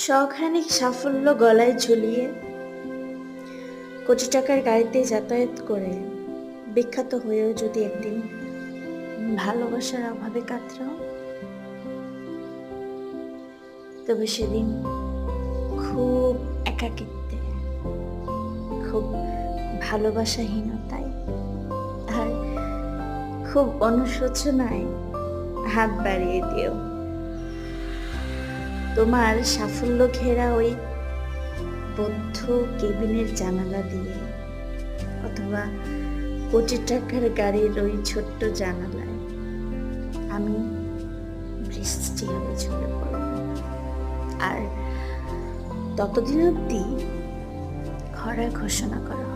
শখানেক সাফল্য গলায় ঝুলিয়ে কোটি টাকার গাড়িতে যাতায়াত করে বিখ্যাত হয়েও যদি একদিন ভালোবাসার অভাবে কাতরাও, তবে সেদিন খুব একাকিত্বে, খুব ভালোবাসাহীনতায় আর খুব অনুশোচনায় হাত বাড়িয়ে দিও। তোমার সাফল্য ঘেরা ওই বদ্ধ কেবিনের জানালা দিয়ে, অথবা কোটি টাকার গাড়ির ওই ছোট্ট জানালায় আমি বৃষ্টি হয়ে ঝরে পড়ব। আর ততদিন অব্দি খরা ঘোষণা করো।